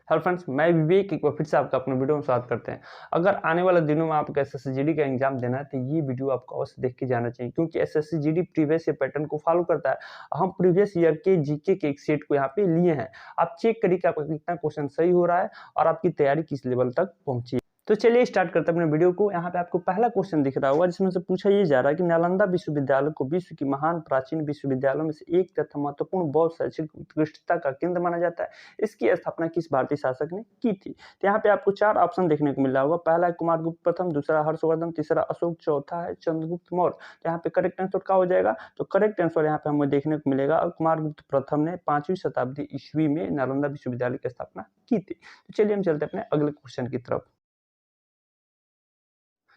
Hello friends, मैं विवेक एक बार फिर से आपका अपने वीडियो में स्वागत करते हैं। अगर आने वाले दिनों में आपको एसएससी-जीडी का एग्जाम देना है तो ये वीडियो आपको अवश्य देख के जाना चाहिए, क्योंकि एसएससी-जीडी प्रीवियस ईयर पैटर्न को फॉलो करता है। हम प्रीवियस ईयर के जीके के एक सेट को यहाँ पे लिए हैं। आप चेक करिए कि आपका कितना क्वेश्चन सही हो रहा है और आपकी तैयारी किस लेवल तक पहुंची है। तो चलिए स्टार्ट करते हैं अपने वीडियो को। यहाँ पे आपको पहला क्वेश्चन दिख रहा होगा, जिसमें से पूछा ये जा रहा है कि नालंदा विश्वविद्यालय को विश्व की महान प्राचीन विश्वविद्यालयों में से एक तथा महत्वपूर्ण बौद्ध शैक्षिक उत्कृष्टता का केंद्र माना जाता है। इसकी स्थापना किस भारतीय शासक ने की थी? तो यहाँ पे आपको 4 ऑप्शन देखने को मिल रहा होगा। पहला है कुमारगुप्त प्रथम, दूसरा हर्षवर्धन, तीसरा अशोक, चौथा है चंद्रगुप्त मौर्य। तो यहाँ पे करेक्ट आंसर क्या हो जाएगा? तो करेक्ट आंसर यहाँ पे हमें देखने को मिलेगा कुमारगुप्त प्रथम ने 5वीं शताब्दी ईस्वी में नालंदा विश्वविद्यालय की स्थापना की थी। तो चलिए हम चलते हैं अपने अगले क्वेश्चन की तरफ।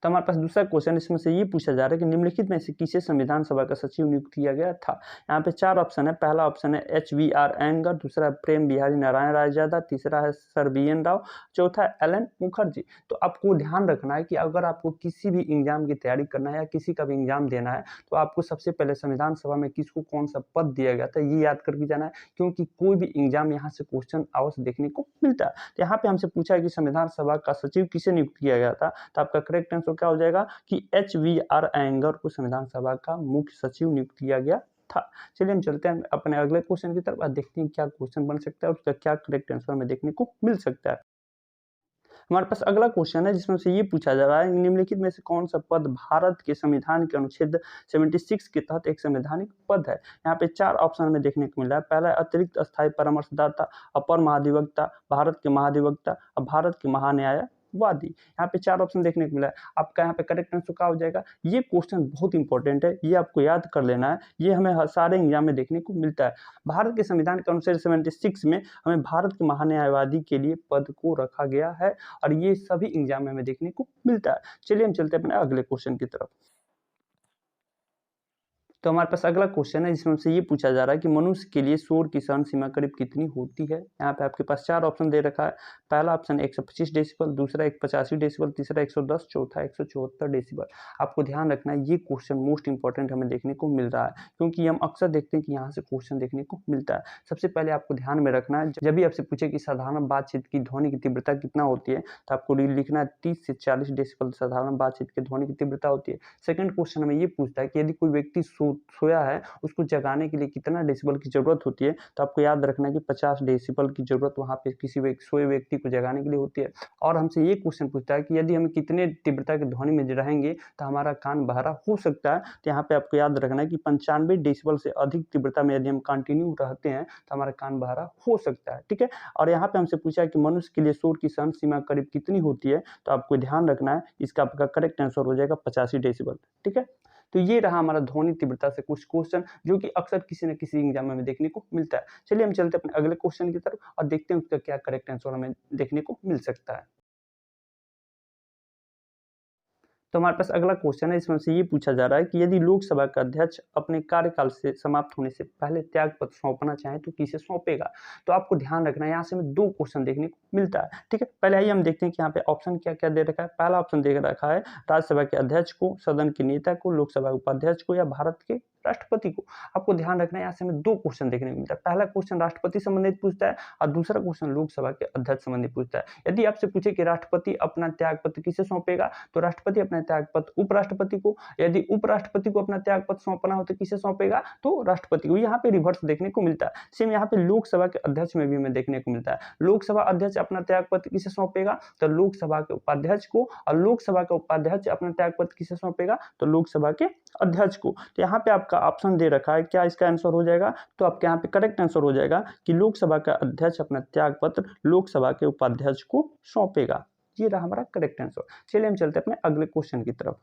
तो हमारे पास दूसरा क्वेश्चन इसमें से ये पूछा जा रहा है कि निम्नलिखित में से किसे संविधान सभा का सचिव नियुक्त किया गया था? यहाँ पे 4 ऑप्शन है। पहला ऑप्शन है HVR अयंगर, दूसरा है प्रेम बिहारी नारायण रायजादा, तीसरा है सर BN राव, चौथा है LN मुखर्जी। तो आपको ध्यान रखना है कि अगर आपको किसी भी एग्जाम की तैयारी करना है या किसी का भी एग्जाम देना है तो आपको सबसे पहले संविधान सभा में किसको कौन सा पद दिया गया था ये याद करके जाना है, क्योंकि कोई भी एग्जाम यहाँ से क्वेश्चन अवश्य देखने को मिलता है। तो यहाँ पे हमसे पूछा है कि संविधान सभा का सचिव किसे नियुक्त किया गया था, तो आपका करेक्ट आंसर क्या हो जाएगा कि HVR अयंगर को संविधान सभा का मुख्य सचिव नियुक्त किया गया था। चलिए हम चलते हैं अपने अगले क्वेश्चन की तरफ और देखते हैं क्या क्वेश्चन बन सकता है और उसका क्या करेक्ट आंसर हमें देखने को मिल सकता है। हमारे पास अगला क्वेश्चन है, जिसमें से ये पूछा जा रहा है निम्नलिखित में से कौन सा पद भारत के संविधान के अनुच्छेद 76 के तहत एक संवैधानिक पद है? यहाँ पे 4 ऑप्शन में देखने को मिल रहा है। पहला अतिरिक्त अस्थायी परामर्शदाता, अपर महाधिवक्ता, भारत के महाधिवक्ता और भारत के महान्यायवादी। यहाँ पे 4 ऑप्शन देखने को मिला है। आपका यहाँ पे करेक्ट आंसर क्या हो जाएगा? ये क्वेश्चन बहुत इंपॉर्टेंट है, ये आपको याद कर लेना है। ये हमें हर सारे एग्जाम में देखने को मिलता है। भारत के संविधान के अनुच्छेद 76 में हमें भारत के महान्यायवादी के लिए पद को रखा गया है और ये सभी एग्जाम में हमें देखने को मिलता है। चलिए हम चलते हैं अपने अगले क्वेश्चन की तरफ। तो हमारे पास अगला क्वेश्चन है, जिसमें से ये पूछा जा रहा है कि मनुष्य के लिए शोर की सहन सीमा करीब कितनी होती है? यहाँ पे आपके पास 4 ऑप्शन दे रखा है। पहला ऑप्शन 125 डेसिबल, दूसरा 185 डेसिबल, तीसरा 110, चौथा 174 डेसिबल। आपको ध्यान रखना है, ये क्वेश्चन मोस्ट इंपॉर्टेंट हमें देखने को मिल रहा है, क्योंकि हम अक्सर देखते हैं कि यहाँ से क्वेश्चन देखने को मिलता है। सबसे पहले आपको ध्यान में रखना है, जब भी आपसे पूछे कि साधारण बातचीत की ध्वनि की तीव्रता कितना होती है, तो आपको लिखना है 30 से 40 डेसिबल साधारण बातचीत की ध्वनि की तीव्रता होती है। सेकंड क्वेश्चन हमें ये पूछता है कि यदि कोई व्यक्ति सोया है, उसको जगाने के लिए कितना डेसिबल की जरूरत होती है? तो आपको याद रखना है कि 50 डेसिबल की जरूरत वहाँ पे किसी सोए व्यक्ति को जगाने के लिए होती है। और हमसे ये क्वेश्चन पूछता है कि यदि हम कितने तीव्रता की ध्वनि में रहेंगे तो हमारा कान बहरा हो सकता है। तो यहाँ पे आपको याद रखना है कि 95 डेसिबल से अधिक तीव्रता में यदि हम कंटिन्यू रहते हैं तो हमारा कान बहरा हो सकता है। ठीक है, और यहाँ पे हमसे पूछा है कि मनुष्य के लिए शोर की सहन सीमा करीब कितनी होती है? तो आपको ध्यान रखना है, इसका आपका करेक्ट आंसर हो जाएगा 85 डेसिबल। ठीक है, तो ये रहा हमारा ध्वनि तीव्रता से कुछ क्वेश्चन, जो कि अक्सर किसी न किसी एग्जाम में देखने को मिलता है। चलिए हम चलते हैं अपने अगले क्वेश्चन की तरफ और देखते हैं उसका क्या करेक्ट आंसर हमें देखने को मिल सकता है। तो हमारे पास अगला क्वेश्चन है, इसमें से ये पूछा जा रहा है कि यदि लोकसभा का अध्यक्ष अपने कार्यकाल से समाप्त होने से पहले त्यागपत्र सौंपना चाहे तो किसे सौंपेगा? तो आपको ध्यान रखना है, यहाँ से हमें 2 क्वेश्चन देखने को मिलता है। ठीक है, पहले आइए हम देखते हैं कि यहाँ पे ऑप्शन क्या-क्या दे रखा है। पहला ऑप्शन दे रखा है राज्यसभा के अध्यक्ष को, सदन के नेता को, लोकसभा उपाध्यक्ष को या भारत के राष्ट्रपति को। आपको ध्यान रखना है, यहाँ से हमें 2 क्वेश्चन देखने को मिलता है। पहला क्वेश्चन राष्ट्रपति संबंधित पूछता है और दूसरा क्वेश्चन लोकसभा के अध्यक्ष संबंधित पूछता है। यदि आपसे पूछे कि राष्ट्रपति अपना त्यागपत्र किसे सौंपेगा, तो राष्ट्रपति अपना त्यागपत्र उपराष्ट्रपति को। यदि उपराष्ट्रपति को अपना त्यागपत्र सौंपना हो तो किसे सौंपेगा? तो राष्ट्रपति को। यहाँ पे रिवर्स देखने को मिलता है। सेम यहाँ पे लोकसभा के अध्यक्ष में भी हमें देखने को मिलता है। लोकसभा अध्यक्ष अपना त्यागपत्र किसे सौंपेगा? तो लोकसभा के उपाध्यक्ष को। और लोकसभा का उपाध्यक्ष अपना त्यागपत्र किसे सौंपेगा? तो लोकसभा के अध्यक्ष को। तो यहाँ पे आपका ऑप्शन दे रखा है, क्या इसका आंसर हो जाएगा? तो आपके यहाँ पे करेक्ट आंसर हो जाएगा कि लोकसभा का अध्यक्ष अपना त्यागपत्र लोकसभा के उपाध्यक्ष को सौंपेगा। ये रहा हमारा करेक्ट आंसर। चलिए हम चलते हैं अपने अगले क्वेश्चन की तरफ।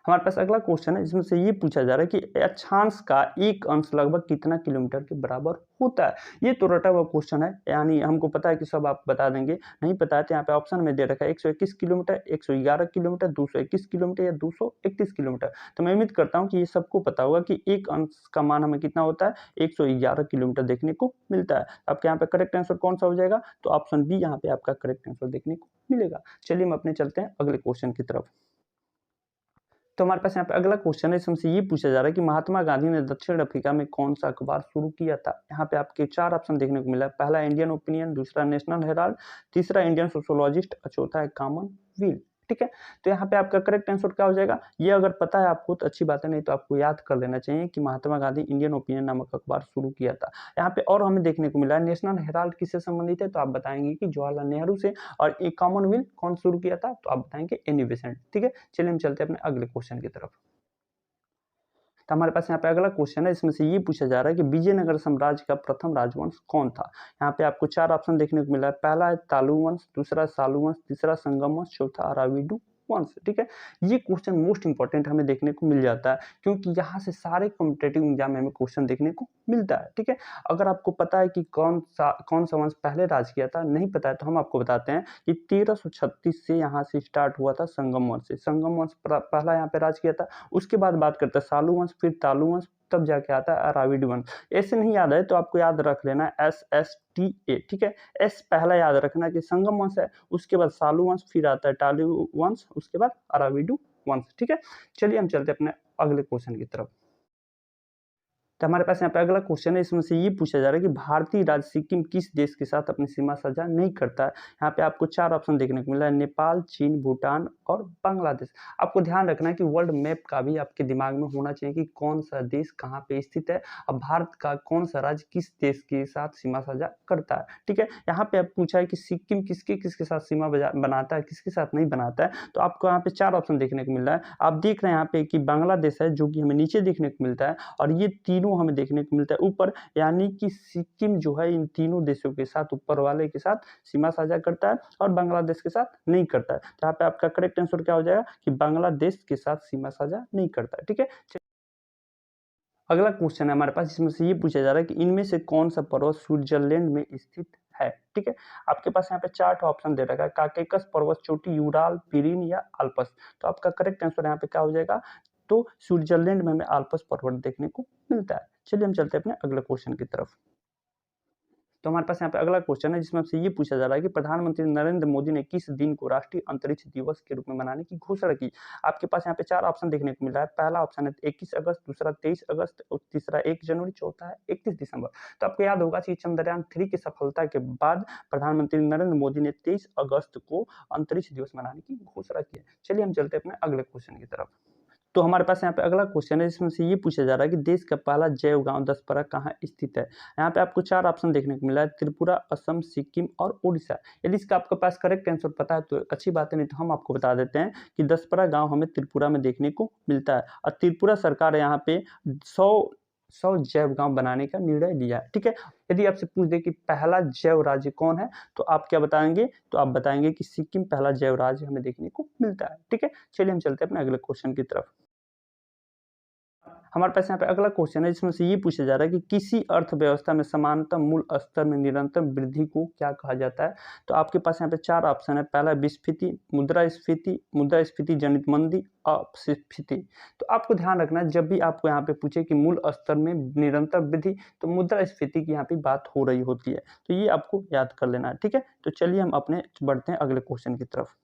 हमारे पास अगला क्वेश्चन है, जिसमें से ये पूछा जा रहा है कि अक्षांश का एक अंश लगभग कितना किलोमीटर के बराबर होता है? ये तो रटा हुआ क्वेश्चन है, यानी हमको पता है कि सब आप बता देंगे। नहीं पता है तो यहाँ पे ऑप्शन में दे रखा है 121 किलोमीटर, 111 किलोमीटर, 221 किलोमीटर या 231 किलोमीटर। तो मैं उम्मीद करता हूँ कि ये सबको पता होगा कि एक अंश का मान हमें कितना होता है, 111 किलोमीटर देखने को मिलता है। आपके यहाँ पे करेक्ट आंसर कौन सा हो जाएगा? तो ऑप्शन बी यहाँ पे आपका करेक्ट आंसर देखने को मिलेगा। चलिए हम अपने चलते हैं अगले क्वेश्चन की तरफ। तो हमारे पास यहाँ पे अगला क्वेश्चन है, इसमें से ये पूछा जा रहा है कि महात्मा गांधी ने दक्षिण अफ्रीका में कौन सा अखबार शुरू किया था। यहाँ पे आपके 4 ऑप्शन देखने को मिला है। पहला इंडियन ओपिनियन, दूसरा नेशनल हेराल्ड, तीसरा इंडियन सोशोलॉजिस्ट और चौथा है कॉमनवेल्थ। ठीक है, तो यहाँ पे आपका करेक्ट आंसर क्या हो जाएगा, ये अगर पता है आपको तो अच्छी बात है, नहीं तो आपको याद कर लेना चाहिए कि महात्मा गांधी इंडियन ओपिनियन नामक अखबार शुरू किया था। यहाँ पे और हमें देखने को मिला है नेशनल हेराल्ड किससे संबंधित है, तो आप बताएंगे कि जवाहरलाल नेहरू से। और एक कॉमनवेल्थ कौन शुरू किया था, तो आप बताएंगे एनी बेसेंट। ठीक है, चलिए हम चलते हैं अपने अगले क्वेश्चन की तरफ। तो हमारे पास यहाँ पे अगला क्वेश्चन है, इसमें से ये पूछा जा रहा है कि विजयनगर साम्राज्य का प्रथम राजवंश कौन था। यहाँ पे आपको 4 ऑप्शन देखने को मिला है। पहला है तालु वंश, दूसरा सालू वंश, तीसरा संगम वंश, चौथा अराविडू वंश। ठीक है, ये क्वेश्चन मोस्ट इंपॉर्टेंट हमें देखने को मिल जाता है, क्योंकि यहाँ से सारे कॉम्पिटेटिव एग्जाम में हमें क्वेश्चन देखने को मिलता है। ठीक है, अगर आपको पता है कि कौन सा वंश पहले राज किया था, नहीं पता है तो हम आपको बताते हैं कि 1336 से यहाँ से स्टार्ट हुआ था संगम वंश से। संगम वंश पहला यहाँ पे राज किया था। उसके बाद बात करते हैं सालू वंश, फिर तालु वंश, तब जाके आता है अराविड वंश। ऐसे नहीं याद है तो आपको याद रख लेना है SSTA। ठीक है, एस पहला याद रखना कि संगम वंश है, उसके बाद सालू वंश, फिर आता है तालु वंश, उसके बाद अराविडू वंश। ठीक है, चलिए हम चलते हैं अपने अगले क्वेश्चन की तरफ। तो हमारे पास यहाँ पे अगला क्वेश्चन है, इसमें से ये पूछा जा रहा है कि भारतीय राज्य सिक्किम किस देश के साथ अपनी सीमा साझा नहीं करता है। यहाँ पे आपको 4 ऑप्शन देखने को मिला है, नेपाल, चीन, भूटान और बांग्लादेश। आपको ध्यान रखना है कि वर्ल्ड मैप का भी आपके दिमाग में होना चाहिए कि कौन सा देश कहाँ पे स्थित है और भारत का कौन सा राज्य किस देश के साथ सीमा साझा करता है। ठीक है, यहाँ पे आप पूछा है कि सिक्किम किसके किसके साथ सीमा बनाता है, किसके साथ नहीं बनाता है, तो आपको यहाँ पे 4 ऑप्शन देखने को मिल रहा है। आप देख रहे हैं यहाँ पे कि बांग्लादेश है, जो कि हमें नीचे देखने को मिलता है, और ये तीनों हमें देखने को मिलता है ऊपर, यानी कि सिक्किम जो है इन तीनों देशों के साथ, ऊपर वाले के साथ सीमा साझा करता है और बांग्लादेश के साथ नहीं करता है। तो यहाँ पे आपका करेक्ट आंसर क्या हो जाएगा कि बांग्लादेश के साथ सीमा साझा नहीं करता है। ठीक है, अगला क्वेश्चन है हमारे पास, इसमें से ये पूछा जा रहा है कि इनमें से कौन सा पर्वत स्विट्जरलैंड में स्थित है। ठीक है, आपके पास यहाँ पे 4 ऑप्शन दे रखा है, काकेकस पर्वत चोटी, यूराल, पिरिन या अल्पस। तो आपका करेक्ट आंसर यहाँ पे क्या हो जाएगा, तो स्विट्जरलैंड में हमें अल्पस पर्वत देखने को मिलता है। चलिए हम चलते हैं अपने अगले क्वेश्चन की तरफ। तो हमारे पास यहाँ पे अगला क्वेश्चन है, जिसमें से ये पूछा जा रहा है कि प्रधानमंत्री नरेंद्र मोदी ने किस दिन को राष्ट्रीय अंतरिक्ष दिवस के रूप में मनाने की घोषणा की। आपके पास यहाँ पे 4 ऑप्शन देखने को मिल रहा है। पहला ऑप्शन है 21 अगस्त, दूसरा 23 अगस्त और तीसरा 1 जनवरी, चौथा है 31 दिसंबर। तो आपको याद होगा कि चंद्रयान 3 की सफलता के बाद प्रधानमंत्री नरेंद्र मोदी ने 23 अगस्त को अंतरिक्ष दिवस मनाने की घोषणा की है। चलिए हम चलते हैं अपने अगले क्वेश्चन की तरफ। तो हमारे पास यहाँ पे अगला क्वेश्चन है, जिसमें से ये पूछा जा रहा है कि देश का पहला जैव गांव दसपरा कहाँ स्थित है। यहाँ पे आपको 4 ऑप्शन देखने को मिला है, त्रिपुरा, असम, सिक्किम और उड़ीसा। यदि इसका आपके पास करेक्ट आंसर पता है तो अच्छी बात है, नहीं तो हम आपको बता देते हैं कि दसपरा गांव हमें त्रिपुरा में देखने को मिलता है और त्रिपुरा सरकार यहाँ पे 100 जैव गांव बनाने का निर्णय लिया है। ठीक है, यदि आपसे पूछ दे कि पहला जैव राज्य कौन है, तो आप क्या बताएंगे, तो आप बताएंगे कि सिक्किम पहला जैव राज्य हमें देखने को मिलता है। ठीक है, चलिए हम चलते हैं अपने अगले क्वेश्चन की तरफ। हमारे पास यहाँ पे अगला क्वेश्चन है, जिसमें से ये पूछा जा रहा है कि किसी अर्थव्यवस्था में समानता मूल स्तर में निरंतर वृद्धि को क्या कहा जाता है। तो आपके पास यहाँ पे 4 ऑप्शन है। पहला विस्फीति, मुद्रा स्फीति जनित मंदी, अपस्फीति। तो आपको ध्यान रखना है, जब भी आपको यहाँ पे पूछे कि मूल स्तर में निरंतर वृद्धि, तो मुद्रा स्फीति की यहाँ पे बात हो रही होती है, तो ये आपको याद कर लेना है। ठीक है, तो चलिए हम अपने बढ़ते हैं अगले क्वेश्चन की तरफ।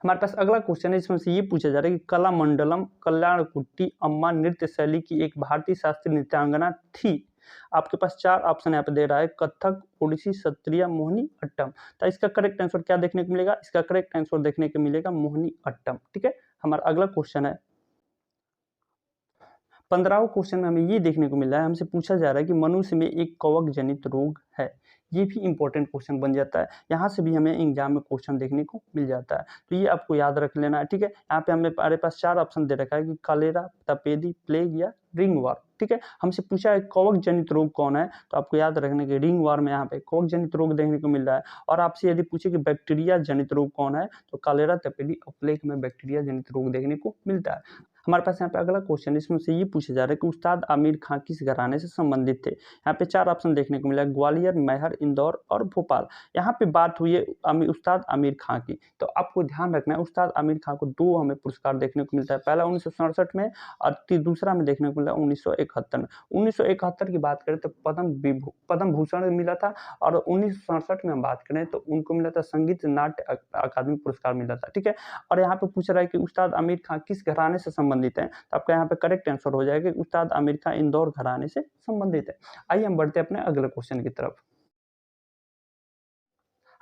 हमारे पास अगला क्वेश्चन है, इसमें से ये पूछा जा रहा है कि कलामंडलम कल्याणकुट्टी अम्मा नृत्य शैली की एक भारतीय शास्त्रीय नृत्यांगना थी। आपके पास 4 ऑप्शन यहाँ पे दे रहा है, कथक, ओडिसी, सत्रिया, मोहिनी अट्टम। तो इसका करेक्ट आंसर क्या देखने को मिलेगा, इसका करेक्ट आंसर देखने को मिलेगा मोहिनी अट्टम। ठीक है, हमारा अगला क्वेश्चन है 15वां क्वेश्चन में हमें ये देखने को मिला है, हमसे पूछा जा रहा है कि मनुष्य में एक कवक जनित रोग है। ये भी इंपॉर्टेंट क्वेश्चन बन जाता है, यहाँ से भी हमें एग्जाम में क्वेश्चन देखने को मिल जाता है, तो ये आपको याद रख लेना है। ठीक है, यहाँ पे हमारे पास 4 ऑप्शन दे रखा है कि कलेरा, तपेदी, प्लेग या रिंगवॉर्म। ठीक है, हमसे पूछा है कवक जनित रोग कौन है, तो आपको याद रखने के रिंगवॉर्म में यहाँ पे कवक जनित रोग देखने को मिल रहा है। और आपसे यदि पूछे कि बैक्टीरिया जनित रोग कौन है, तो कलेरा, तपेदी और प्लेग में बैक्टीरिया जनित रोग देखने को मिलता है। हमारे पास यहाँ पे अगला क्वेश्चन, इसमें से ये पूछा जा रहा है कि उस्ताद आमिर खां किस घराने से संबंधित थे। यहाँ पे 4 ऑप्शन देखने को मिला है, ग्वालियर, मैहर, इंदौर और भोपाल। यहाँ पे बात हुई है उस्ताद आमिर खां की, तो आपको ध्यान रखना है उस्ताद आमिर खां को 2 हमें पुरस्कार देखने को मिलता है, पहला 1967 में और दूसरा में देखने को मिला 1971 में। 1971 की बात करें तो पद्म भूषण मिला था, और 1967 में हम बात करें तो उनको मिला था संगीत नाट्य अकादमी पुरस्कार मिला था। ठीक है, और यहाँ पे पूछ रहा है कि उस्ताद आमिर खां किस घराने से संबंधित है, तो आपका यहाँ पे करेक्ट आंसर हो जाएगा कि उस्ताद आमिर खां इंदौर घराने से संबंधित है। आइए हम बढ़ते हैं अपने अगले क्वेश्चन की तरफ।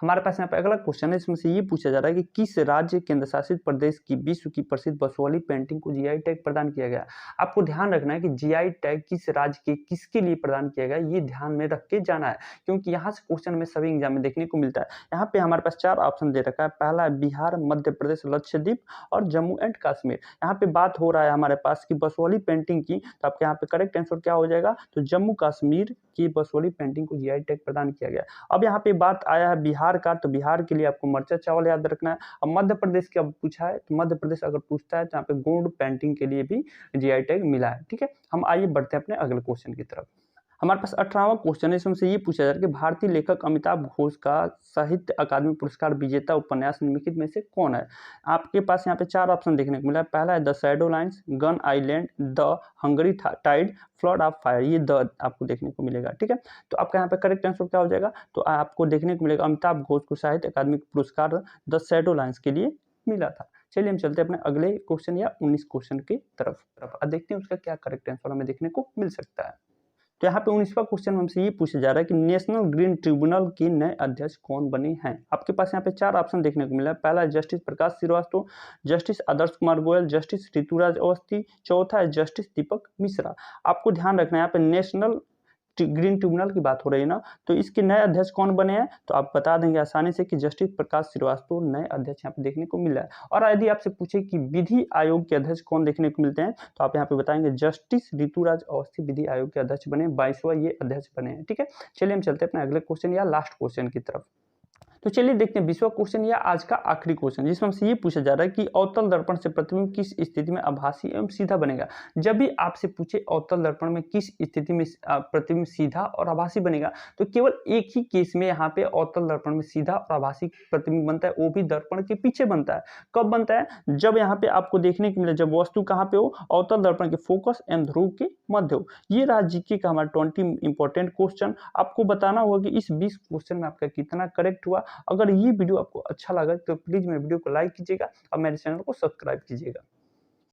हमारे पास यहाँ पे अगला क्वेश्चन है, इसमें से ये पूछा जा रहा है कि किस राज्य केंद्र शासित प्रदेश की विश्व की प्रसिद्ध बसोहली पेंटिंग को जीआई टैग प्रदान किया गया। आपको ध्यान रखना है कि जीआई टैग किस राज्य के किसके लिए प्रदान किया गया, ये ध्यान में रख के जाना है, क्योंकि यहाँ से क्वेश्चन में सभी एग्जाम में देखने को मिलता है। यहाँ पे हमारे पास 4 ऑप्शन दे रखा है, पहला है बिहार, मध्य प्रदेश, लक्षद्वीप और जम्मू एंड कश्मीर। यहाँ पे बात हो रहा है हमारे पास की बसोहली पेंटिंग की, तो आपके यहाँ पे करेक्ट आंसर क्या हो जाएगा, तो जम्मू कश्मीर की बसोहली पेंटिंग को जीआई टैग प्रदान किया गया। अब यहाँ पे बात आया है बिहार का, तो बिहार के लिए आपको मरचा चावल याद रखना है। अब मध्य प्रदेश का पूछा है, तो मध्य प्रदेश अगर पूछता है तो यहाँ पे गोंड पेंटिंग के लिए भी जीआई टैग मिला है। ठीक है, हम आइए बढ़ते हैं अपने अगले क्वेश्चन की तरफ। हमारे पास 18वां क्वेश्चन है, इसमें से ये पूछा जा रहा है कि भारतीय लेखक अमिताभ घोष का साहित्य अकादमी पुरस्कार विजेता उपन्यास निम्नलिखित में से कौन है। आपके पास यहाँ पे 4 ऑप्शन देखने को मिला है, पहला है the shadow lines, gun island, the hungry tide, flood of fire, ये द आपको देखने को मिलेगा। ठीक है, तो आपका यहाँ पे करेक्ट आंसर क्या हो जाएगा, तो आपको देखने को मिलेगा अमिताभ घोष को साहित्य अकादमी पुरस्कार द शैडो लाइन्स के लिए मिला था। चलिए हम चलते हैं अपने अगले क्वेश्चन या 19 क्वेश्चन की तरफ। अब देखते हैं उसका क्या करेक्ट आंसर हमें देखने को मिल सकता है। तो यहाँ पे 19वां क्वेश्चन हमसे ये पूछा जा रहा है कि नेशनल ग्रीन ट्रिब्यूनल के नए अध्यक्ष कौन बने हैं। आपके पास यहाँ पे 4 ऑप्शन देखने को मिला है, पहला है जस्टिस प्रकाश श्रीवास्तव, जस्टिस आदर्श कुमार गोयल, जस्टिस ऋतुराज अवस्थी, चौथा है जस्टिस दीपक मिश्रा। आपको ध्यान रखना है यहाँ पे नेशनल ग्रीन ट्रिब्यूनल की बात हो रही है ना, तो इसके नए अध्यक्ष कौन बने हैं, तो आप बता देंगे आसानी से कि जस्टिस प्रकाश श्रीवास्तव नए अध्यक्ष यहाँ पे देखने को मिला है। और यदि आपसे पूछे कि विधि आयोग के अध्यक्ष कौन देखने को मिलते हैं, तो आप यहाँ पे बताएंगे जस्टिस ऋतुराज अवस्थी विधि आयोग के अध्यक्ष बने, 22वां ये अध्यक्ष बने हैं। ठीक है, चलिए हम चलते हैं अपने अगले क्वेश्चन या लास्ट क्वेश्चन की तरफ। तो चलिए देखते हैं 20वां क्वेश्चन या आज का आखिरी क्वेश्चन, जिसमें हमसे ये पूछा जा रहा है कि अवतल दर्पण से प्रतिबिंब किस स्थिति में आभासी एवं सीधा बनेगा। जब भी आपसे पूछे अवतल दर्पण में किस स्थिति में प्रतिबिंब सीधा और आभासी बनेगा, तो केवल एक ही केस में यहाँ पे अवतल दर्पण में सीधा और आभासी प्रतिबिंब बनता है, वो भी दर्पण के पीछे बनता है। कब बनता है, जब यहाँ पे आपको देखने को मिले जब वस्तु कहाँ पे हो, अवतल दर्पण के फोकस एवं ध्रुव के मध्य हो। ये रहा जीके का हमारा 20 इंपॉर्टेंट क्वेश्चन। आपको बताना होगा कि इस 20 क्वेश्चन में आपका कितना करेक्ट हुआ। अगर ये वीडियो आपको अच्छा लगा तो प्लीज मेरे वीडियो को लाइक कीजिएगा और मेरे चैनल को सब्सक्राइब कीजिएगा।